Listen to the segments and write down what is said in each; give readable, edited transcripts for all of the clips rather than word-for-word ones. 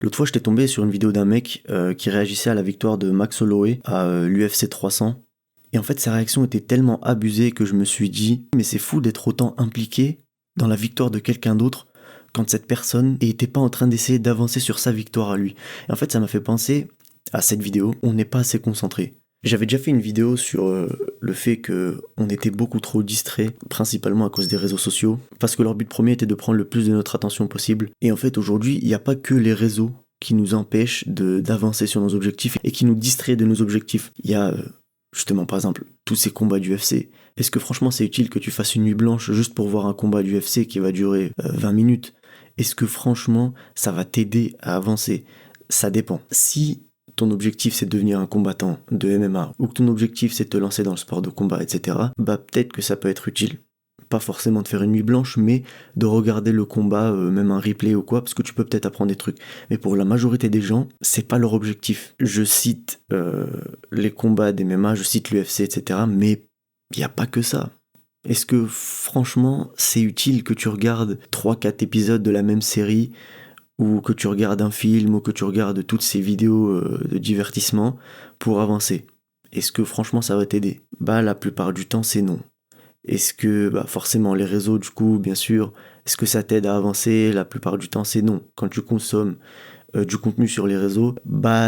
L'autre fois, j'étais tombé sur une vidéo d'un mec qui réagissait à la victoire de Max Holloway à l'UFC 300. Et en fait, sa réaction était tellement abusée que je me suis dit « Mais c'est fou d'être autant impliqué dans la victoire de quelqu'un d'autre quand cette personne n'était pas en train d'essayer d'avancer sur sa victoire à lui. » Et en fait, ça m'a fait penser à cette vidéo. On n'est pas assez concentré. J'avais déjà fait une vidéo sur le fait qu'on était beaucoup trop distrait, principalement à cause des réseaux sociaux, parce que leur but premier était de prendre le plus de notre attention possible. Et en fait, aujourd'hui, il n'y a pas que les réseaux qui nous empêchent d'avancer sur nos objectifs et qui nous distraient de nos objectifs. Il y a justement, par exemple, tous ces combats d'UFC. Est-ce que franchement c'est utile que tu fasses une nuit blanche juste pour voir un combat d'UFC qui va durer 20 minutes? Est-ce que franchement ça va t'aider à avancer? Ça dépend. Si ton objectif c'est de devenir un combattant de MMA, ou que ton objectif c'est de te lancer dans le sport de combat, etc., bah peut-être que ça peut être utile. Pas forcément de faire une nuit blanche, mais de regarder le combat, même un replay ou quoi, parce que tu peux peut-être apprendre des trucs. Mais pour la majorité des gens, c'est pas leur objectif. Je cite les combats des MMA, je cite l'UFC, etc., mais il n'y a pas que ça. Est-ce que franchement, c'est utile que tu regardes 3-4 épisodes de la même série, ou que tu regardes un film, ou que tu regardes toutes ces vidéos de divertissement pour avancer? Est-ce que franchement ça va t'aider? Bah la plupart du temps c'est non. Est-ce que, forcément, les réseaux, du coup, bien sûr, est-ce que ça t'aide à avancer? La plupart du temps, c'est non. Quand tu consommes du contenu sur les réseaux,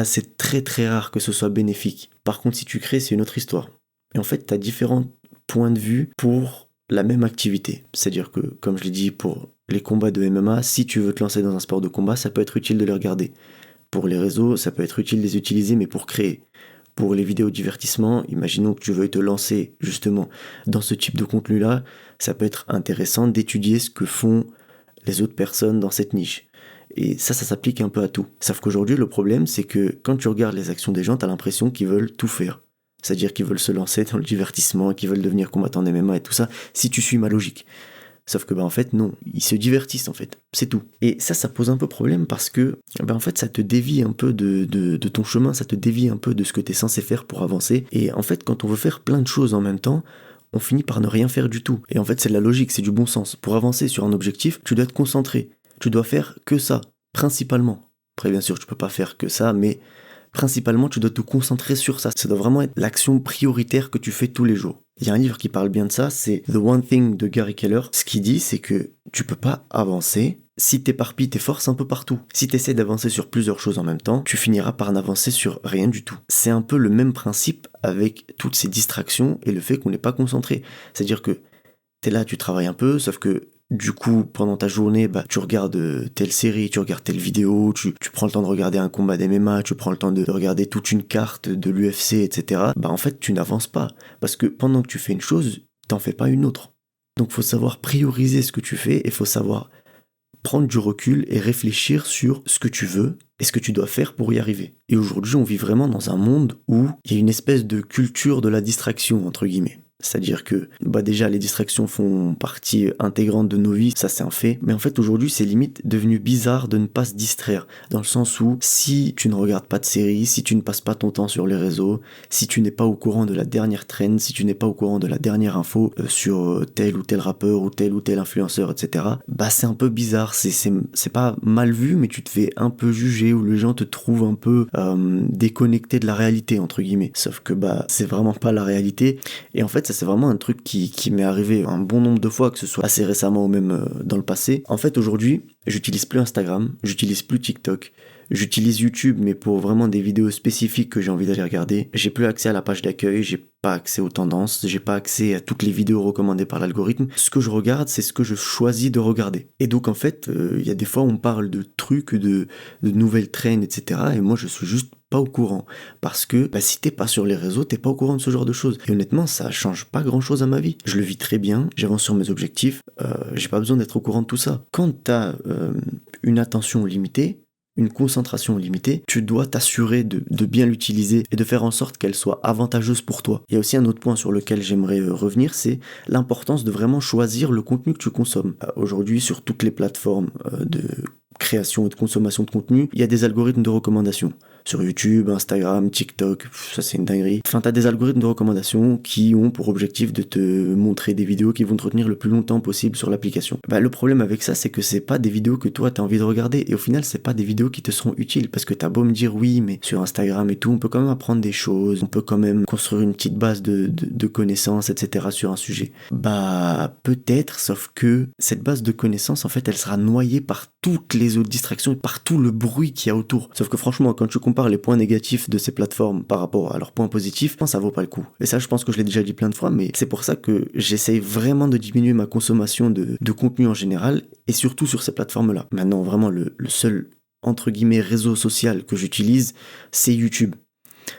c'est très très rare que ce soit bénéfique. Par contre, si tu crées, c'est une autre histoire. Et en fait, tu as différents points de vue pour la même activité. C'est-à-dire que, comme je l'ai dit, pour les combats de MMA, si tu veux te lancer dans un sport de combat, ça peut être utile de les regarder. Pour les réseaux, ça peut être utile de les utiliser, mais pour créer. Pour les vidéos divertissement, imaginons que tu veuilles te lancer justement dans ce type de contenu-là, ça peut être intéressant d'étudier ce que font les autres personnes dans cette niche. Et ça s'applique un peu à tout. Sauf qu'aujourd'hui, le problème, c'est que quand tu regardes les actions des gens, tu as l'impression qu'ils veulent tout faire. C'est-à-dire qu'ils veulent se lancer dans le divertissement, qu'ils veulent devenir combattants MMA et tout ça, si tu suis ma logique. Sauf que en fait non, ils se divertissent en fait, c'est tout. Et ça pose un peu problème parce que en fait ça te dévie un peu de ton chemin, ça te dévie un peu de ce que tu es censé faire pour avancer. Et en fait quand on veut faire plein de choses en même temps, on finit par ne rien faire du tout. Et en fait c'est de la logique, c'est du bon sens. Pour avancer sur un objectif, tu dois être concentré, tu dois faire que ça, principalement. Après bien sûr tu peux pas faire que ça, mais principalement tu dois te concentrer sur ça. Ça doit vraiment être l'action prioritaire que tu fais tous les jours. Il y a un livre qui parle bien de ça, c'est The One Thing de Gary Keller. Ce qu'il dit, c'est que tu peux pas avancer si t'éparpilles tes forces un peu partout. Si t'essaies d'avancer sur plusieurs choses en même temps, tu finiras par n'avancer sur rien du tout. C'est un peu le même principe avec toutes ces distractions et le fait qu'on n'est pas concentré. C'est-à-dire que t'es là, tu travailles un peu, sauf que du coup, pendant ta journée, tu regardes telle série, tu regardes telle vidéo, tu prends le temps de regarder un combat d'MMA, tu prends le temps de regarder toute une carte de l'UFC, etc. En fait, tu n'avances pas. Parce que pendant que tu fais une chose, t'en fais pas une autre. Donc, faut savoir prioriser ce que tu fais et faut savoir prendre du recul et réfléchir sur ce que tu veux et ce que tu dois faire pour y arriver. Et aujourd'hui, on vit vraiment dans un monde où il y a une espèce de culture de la distraction, entre guillemets. C'est-à-dire que déjà les distractions font partie intégrante de nos vies, ça c'est un fait. Mais en fait aujourd'hui c'est limite devenu bizarre de ne pas se distraire. Dans le sens où si tu ne regardes pas de séries, si tu ne passes pas ton temps sur les réseaux, si tu n'es pas au courant de la dernière trend, si tu n'es pas au courant de la dernière info sur tel ou tel rappeur ou tel influenceur, etc. C'est un peu bizarre, c'est pas mal vu mais tu te fais un peu juger ou les gens te trouvent un peu déconnecté de la réalité entre guillemets. Sauf que c'est vraiment pas la réalité. Et en fait c'est vraiment un truc qui m'est arrivé un bon nombre de fois, que ce soit assez récemment ou même dans le passé. En fait, aujourd'hui, j'utilise plus Instagram, j'utilise plus TikTok, j'utilise YouTube, mais pour vraiment des vidéos spécifiques que j'ai envie d'aller regarder. J'ai plus accès à la page d'accueil, j'ai pas accès aux tendances, j'ai pas accès à toutes les vidéos recommandées par l'algorithme. Ce que je regarde, c'est ce que je choisis de regarder. Et donc, en fait, il y a des fois où on parle de trucs, de nouvelles trends, etc. Et moi, je suis juste pas au courant. Parce que si t'es pas sur les réseaux, t'es pas au courant de ce genre de choses. Et honnêtement, ça change pas grand chose à ma vie. Je le vis très bien, j'avance sur mes objectifs, j'ai pas besoin d'être au courant de tout ça. Quand t'as une attention limitée, une concentration limitée, tu dois t'assurer de bien l'utiliser et de faire en sorte qu'elle soit avantageuse pour toi. Il y a aussi un autre point sur lequel j'aimerais revenir, c'est l'importance de vraiment choisir le contenu que tu consommes. Aujourd'hui, sur toutes les plateformes de création et de consommation de contenu, il y a des algorithmes de recommandation. Sur YouTube, Instagram, TikTok, ça c'est une dinguerie. Enfin, t'as des algorithmes de recommandation qui ont pour objectif de te montrer des vidéos qui vont te retenir le plus longtemps possible sur l'application. Le problème avec ça, c'est que c'est pas des vidéos que toi t'as envie de regarder, et au final, c'est pas des vidéos qui te seront utiles, parce que t'as beau me dire oui, mais sur Instagram et tout, on peut quand même apprendre des choses, on peut quand même construire une petite base de connaissances, etc. sur un sujet. Peut-être, sauf que cette base de connaissances, en fait, elle sera noyée par toutes les autres distractions et par tout le bruit qu'il y a autour. Sauf que franchement, quand tu compares les points négatifs de ces plateformes par rapport à leurs points positifs, ça vaut pas le coup. Et ça, je pense que je l'ai déjà dit plein de fois, mais c'est pour ça que j'essaye vraiment de diminuer ma consommation de contenu en général, et surtout sur ces plateformes-là. Maintenant, vraiment, le seul, entre guillemets, réseau social que j'utilise, c'est YouTube.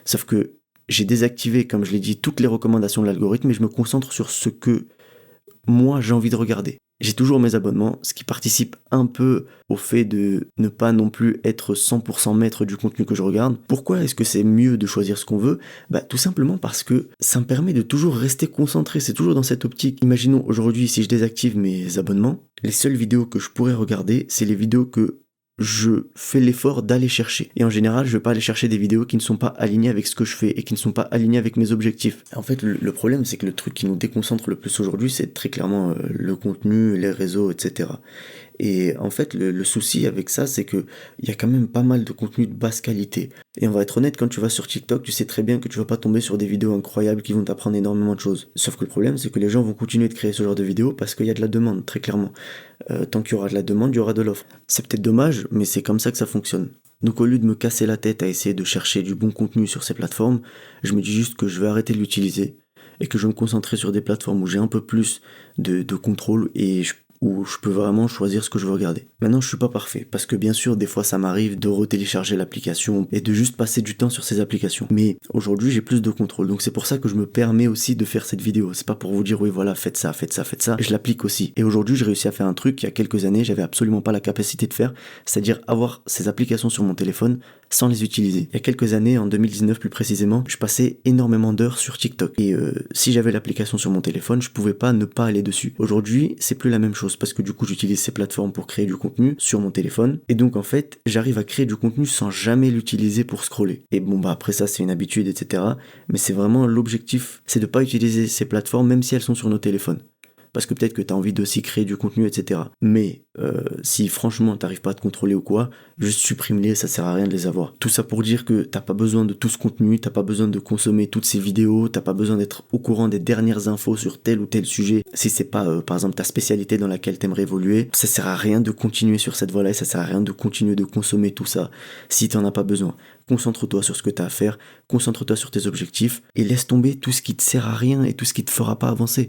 Sauf que j'ai désactivé, comme je l'ai dit, toutes les recommandations de l'algorithme, et je me concentre sur ce que moi j'ai envie de regarder. J'ai toujours mes abonnements, ce qui participe un peu au fait de ne pas non plus être 100% maître du contenu que je regarde. Pourquoi est-ce que c'est mieux de choisir ce qu'on veut ? Tout simplement parce que ça me permet de toujours rester concentré, c'est toujours dans cette optique. Imaginons aujourd'hui, si je désactive mes abonnements, les seules vidéos que je pourrais regarder, c'est les vidéos que je fais l'effort d'aller chercher. Et en général, je vais pas aller chercher des vidéos qui ne sont pas alignées avec ce que je fais et qui ne sont pas alignées avec mes objectifs. En fait, le problème, c'est que le truc qui nous déconcentre le plus aujourd'hui, c'est très clairement le contenu, les réseaux, etc. Et en fait, le souci avec ça, c'est que il y a quand même pas mal de contenu de basse qualité. Et on va être honnête, quand tu vas sur TikTok, tu sais très bien que tu vas pas tomber sur des vidéos incroyables qui vont t'apprendre énormément de choses. Sauf que le problème, c'est que les gens vont continuer de créer ce genre de vidéos parce qu'il y a de la demande, très clairement. Tant qu'il y aura de la demande, il y aura de l'offre. C'est peut-être dommage, mais c'est comme ça que ça fonctionne. Donc au lieu de me casser la tête à essayer de chercher du bon contenu sur ces plateformes, je me dis juste que je vais arrêter de l'utiliser et que je vais me concentrer sur des plateformes où j'ai un peu plus de contrôle et où je peux vraiment choisir ce que je veux regarder. Maintenant, je suis pas parfait, parce que bien sûr, des fois, ça m'arrive de retélécharger l'application et de juste passer du temps sur ces applications. Mais aujourd'hui, j'ai plus de contrôle, donc c'est pour ça que je me permets aussi de faire cette vidéo. C'est pas pour vous dire, oui, voilà, faites ça, faites ça, faites ça. Je l'applique aussi. Et aujourd'hui, j'ai réussi à faire un truc qu'il y a quelques années, j'avais absolument pas la capacité de faire, c'est-à-dire avoir ces applications sur mon téléphone sans les utiliser. Il y a quelques années, en 2019 plus précisément, je passais énormément d'heures sur TikTok. Et si j'avais l'application sur mon téléphone, je pouvais pas ne pas aller dessus. Aujourd'hui, c'est plus la même chose, parce que du coup, j'utilise ces plateformes pour créer du contenu sur mon téléphone. Et donc, en fait, j'arrive à créer du contenu sans jamais l'utiliser pour scroller. Et bon, après ça, c'est une habitude, etc. Mais c'est vraiment l'objectif, c'est de pas utiliser ces plateformes, même si elles sont sur nos téléphones. Parce que peut-être que tu as envie d'aussi créer du contenu, etc. Mais si franchement t'arrives pas à te contrôler ou quoi, juste supprime-les, ça sert à rien de les avoir. Tout ça pour dire que t'as pas besoin de tout ce contenu, t'as pas besoin de consommer toutes ces vidéos, t'as pas besoin d'être au courant des dernières infos sur tel ou tel sujet. Si c'est pas par exemple ta spécialité dans laquelle t'aimerais évoluer, ça sert à rien de continuer sur cette voie-là et ça sert à rien de continuer de consommer tout ça si t'en as pas besoin. Concentre-toi sur ce que t'as à faire, concentre-toi sur tes objectifs et laisse tomber tout ce qui te sert à rien et tout ce qui te fera pas avancer.